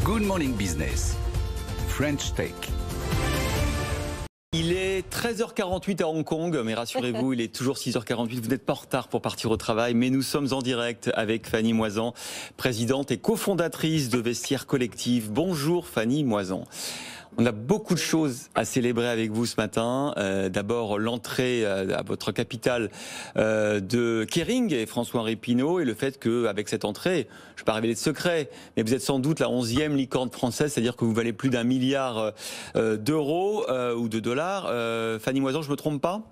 Good Morning Business, French Tech. Il est 13h48 à Hong Kong, mais rassurez-vous, il est toujours 6h48. Vous n'êtes pas en retard pour partir au travail, mais nous sommes en direct avec Fanny Moisan, présidente et cofondatrice de Vestiaire Collective. Bonjour Fanny Moisan. On a beaucoup de choses à célébrer avec vous ce matin. D'abord, l'entrée à votre capitale de Kering et François-Henri Pinault, et le fait qu'avec cette entrée, je ne vais pas révéler de secret, mais vous êtes sans doute la 11e licorne française, c'est-à-dire que vous valez plus d'1 milliard d'euros ou de dollars. Fanny Moisan, je ne me trompe pas ?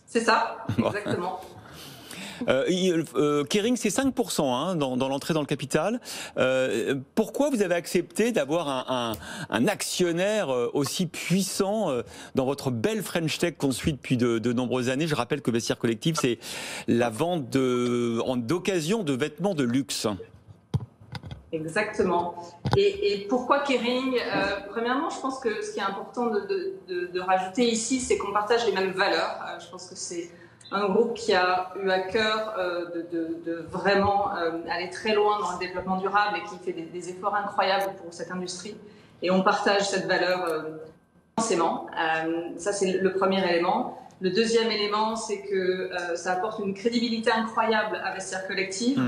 C'est ça, exactement. Kering, c'est 5% dans l'entrée dans le capital. Pourquoi vous avez accepté d'avoir un actionnaire aussi puissant dans votre belle French Tech qu'on suit depuis de nombreuses années? Je rappelle que Vestiaire Collective, c'est la vente d'occasion de vêtements de luxe. Exactement. Et pourquoi Kering? Premièrement, je pense que ce qui est important de rajouter ici, c'est qu'on partage les mêmes valeurs. Je pense que c'est un groupe qui a eu à cœur de vraiment aller très loin dans le développement durable et qui fait des efforts incroyables pour cette industrie. Et on partage cette valeur intensément. Ça, c'est le premier élément. Le deuxième élément, c'est que ça apporte une crédibilité incroyable à Vestiaire Collective,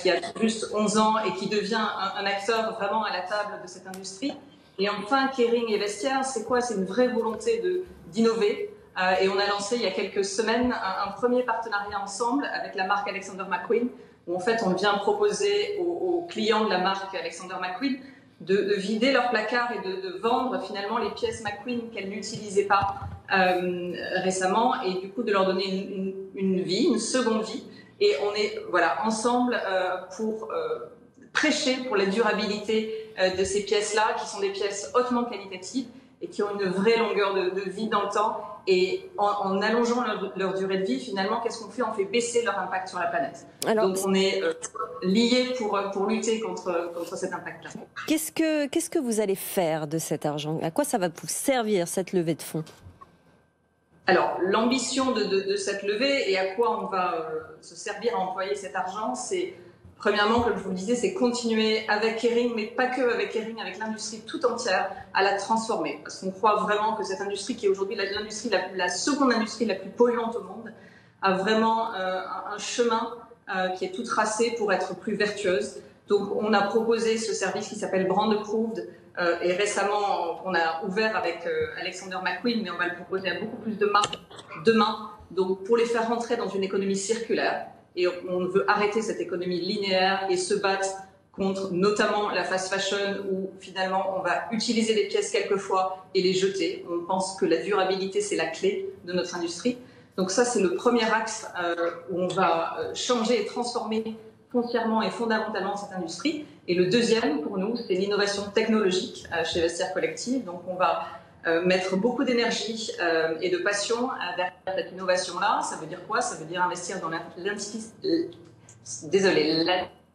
qui a tout juste 11 ans et qui devient un acteur vraiment à la table de cette industrie. Et enfin, Kering et Vestiaire, c'est quoi? C'est une vraie volonté d'innover. Et on a lancé il y a quelques semaines un premier partenariat ensemble avec la marque Alexander McQueen, où en fait on vient proposer aux clients de la marque Alexander McQueen de vider leur placard et de vendre finalement les pièces McQueen qu'elles n'utilisaient pas récemment, et du coup de leur donner une vie, une seconde vie. Et on est ensemble pour prêcher pour la durabilité de ces pièces-là, qui sont des pièces hautement qualitatives et qui ont une vraie longueur de vie dans le temps. Et en allongeant leur durée de vie, finalement, qu'est-ce qu'on fait? On fait baisser leur impact sur la planète. Alors, donc on est liés pour lutter contre cet impact-là. Qu'est-ce que vous allez faire de cet argent? À quoi ça va vous servir, cette levée de fonds? Alors, l'ambition de cette levée et à quoi on va se servir à employer cet argent, c'est premièrement, comme je vous le disais, c'est continuer avec Kering, mais pas que avec Kering, avec l'industrie tout entière, à la transformer. Parce qu'on croit vraiment que cette industrie, qui est aujourd'hui la seconde industrie la plus polluante au monde, a vraiment un chemin qui est tout tracé pour être plus vertueuse. Donc, on a proposé ce service qui s'appelle Brand Approved, et récemment, on a ouvert avec Alexander McQueen, mais on va le proposer à beaucoup plus de marques demain, donc pour les faire rentrer dans une économie circulaire. Et on veut arrêter cette économie linéaire et se battre contre notamment la fast fashion, où finalement on va utiliser des pièces quelques fois et les jeter. On pense que la durabilité, c'est la clé de notre industrie. Donc ça, c'est le premier axe où on va changer et transformer foncièrement et fondamentalement cette industrie. Et le deuxième, pour nous, c'est l'innovation technologique chez Vestiaire Collective. Donc on va mettre beaucoup d'énergie et de passion vers cette innovation-là. Ça veut dire quoi? Ça veut dire investir dans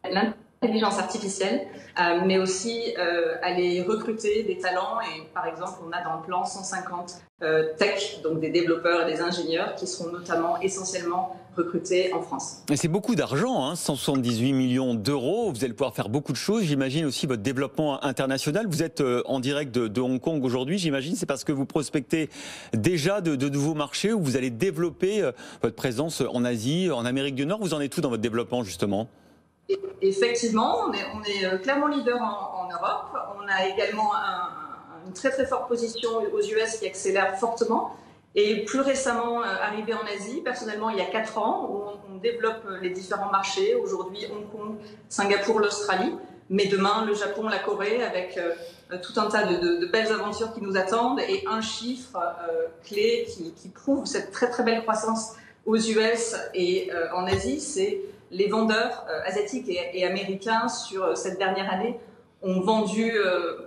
l'intelligence artificielle, mais aussi aller recruter des talents. Et par exemple, on a dans le plan 150 tech, donc des développeurs et des ingénieurs qui seront notamment essentiellement recrutés en France. Et c'est beaucoup d'argent, 178 millions d'euros. Vous allez pouvoir faire beaucoup de choses. J'imagine aussi votre développement international. Vous êtes en direct de Hong Kong aujourd'hui. J'imagine c'est parce que vous prospectez déjà de nouveaux marchés, où vous allez développer votre présence en Asie, en Amérique du Nord. Vous en êtes où dans votre développement justement? Effectivement, on est clairement leader en Europe. On a également une très très forte position aux US qui accélère fortement. Et plus récemment, arrivé en Asie, personnellement, il y a 4 ans, où on développe les différents marchés. Aujourd'hui, Hong Kong, Singapour, l'Australie. Mais demain, le Japon, la Corée, avec tout un tas de belles aventures qui nous attendent. Et un chiffre clé qui prouve cette très très belle croissance aux US et en Asie, c'est les vendeurs asiatiques et américains sur cette dernière année ont vendu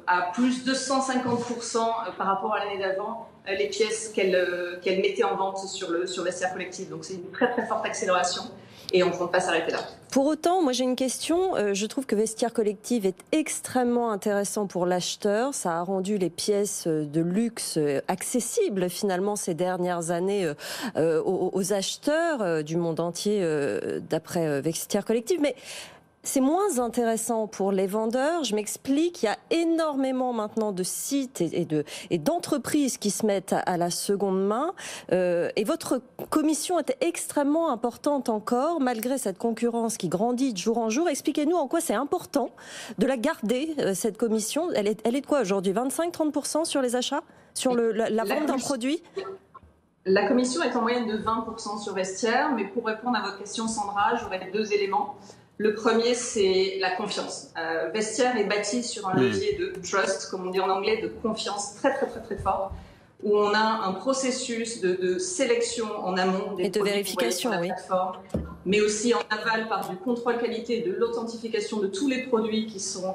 à plus de 150% par rapport à l'année d'avant les pièces qu'elles mettaient en vente sur Vestiaire Collective. Donc c'est une très très forte accélération et on ne compte pas s'arrêter là. Pour autant, moi j'ai une question. Je trouve que Vestiaire Collective est extrêmement intéressant pour l'acheteur. Ça a rendu les pièces de luxe accessibles finalement ces dernières années aux acheteurs du monde entier d'après Vestiaire Collective. Mais C'est moins intéressant pour les vendeurs. Je m'explique, il y a énormément maintenant de sites et d'entreprises qui se mettent à la seconde main. Et votre commission est extrêmement importante encore, malgré cette concurrence qui grandit de jour en jour. Expliquez-nous en quoi c'est important de la garder, cette commission. Elle est de quoi aujourd'hui? 25-30% sur les achats? Sur la vente d'un produit? La commission est en moyenne de 20% sur Vestiaire, mais pour répondre à votre question, Sandra, j'aurais 2 éléments. Le premier, c'est la confiance. Vestiaire est bâti sur un levier de trust, comme on dit en anglais, de confiance très fort, où on a un processus de sélection en amont des et de vérification, sur la plateforme, mais aussi en aval par du contrôle qualité, de l'authentification de tous les produits qui sont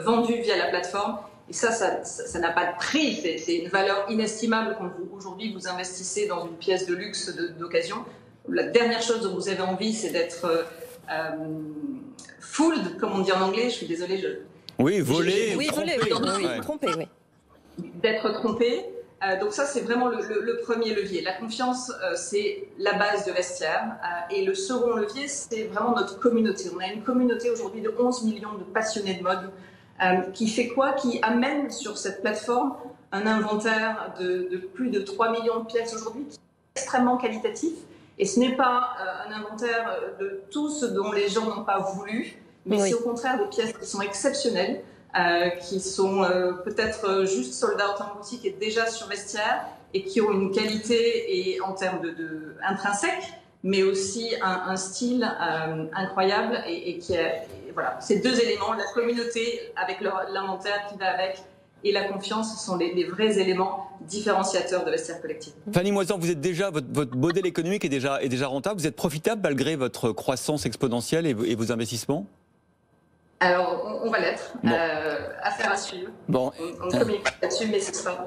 vendus via la plateforme. Et ça n'a pas de prix, c'est une valeur inestimable quand aujourd'hui vous investissez dans une pièce de luxe d'occasion. La dernière chose dont vous avez envie, c'est d'être fooled, comme on dit en anglais. Je suis désolée. Oui, volé. Oui, volé, oui, trompé, oui. D'être trompé. Donc ça, c'est vraiment le premier levier. La confiance, c'est la base de Vestiaire. Et le second levier, c'est vraiment notre communauté. On a une communauté aujourd'hui de 11 millions de passionnés de mode qui fait quoi? Qui amène sur cette plateforme un inventaire de plus de 3 millions de pièces aujourd'hui, qui est extrêmement qualitatif. Et ce n'est pas un inventaire de tout ce dont les gens n'ont pas voulu, mais c'est au contraire des pièces qui sont exceptionnelles, qui sont peut-être juste sold out en boutique et déjà sur Vestiaire, et qui ont une qualité et en termes intrinsèque, mais aussi un style incroyable et qui est... Voilà, ces 2 éléments, la communauté avec l'inventaire qui va avec et la confiance, ce sont les vrais éléments différenciateurs de Vestiaire Collective. Fanny Moisan, vous êtes déjà, votre modèle économique est déjà rentable, vous êtes profitable malgré votre croissance exponentielle et vos investissements? Alors, on va l'être. Bon. Affaire à suivre. Bon. On communique là-dessus, mais ce sera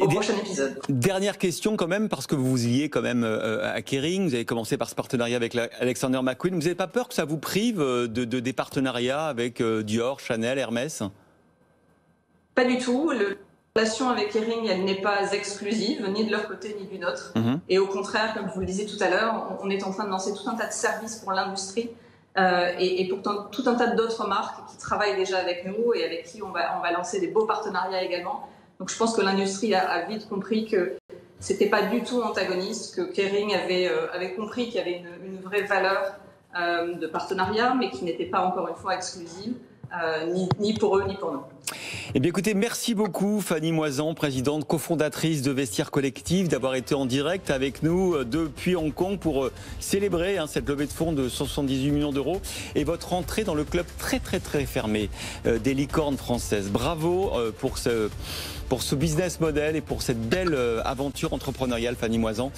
au prochain épisode. Dernière question quand même, parce que vous vous liez quand même à Kering. Vous avez commencé par ce partenariat avec Alexander McQueen. Vous n'avez pas peur que ça vous prive des partenariats avec Dior, Chanel, Hermès? Pas du tout. La relation avec Kering, elle n'est pas exclusive, ni de leur côté, ni du nôtre. Et au contraire, comme je vous le disais tout à l'heure, on est en train de lancer tout un tas de services pour l'industrie. Et pourtant tout un tas d'autres marques qui travaillent déjà avec nous et avec qui on va lancer des beaux partenariats également. Donc je pense que l'industrie a vite compris que c'était pas du tout antagoniste, que Kering avait compris qu'il y avait une vraie valeur de partenariat, mais qui n'était pas encore une fois exclusive, ni pour eux ni pour nous. Eh bien écoutez, merci beaucoup Fanny Moisan, présidente, cofondatrice de Vestiaire Collective, d'avoir été en direct avec nous depuis Hong Kong pour célébrer cette levée de fonds de 78 millions d'euros et votre entrée dans le club très fermé des licornes françaises. Bravo pour ce business model et pour cette belle aventure entrepreneuriale, Fanny Moisan.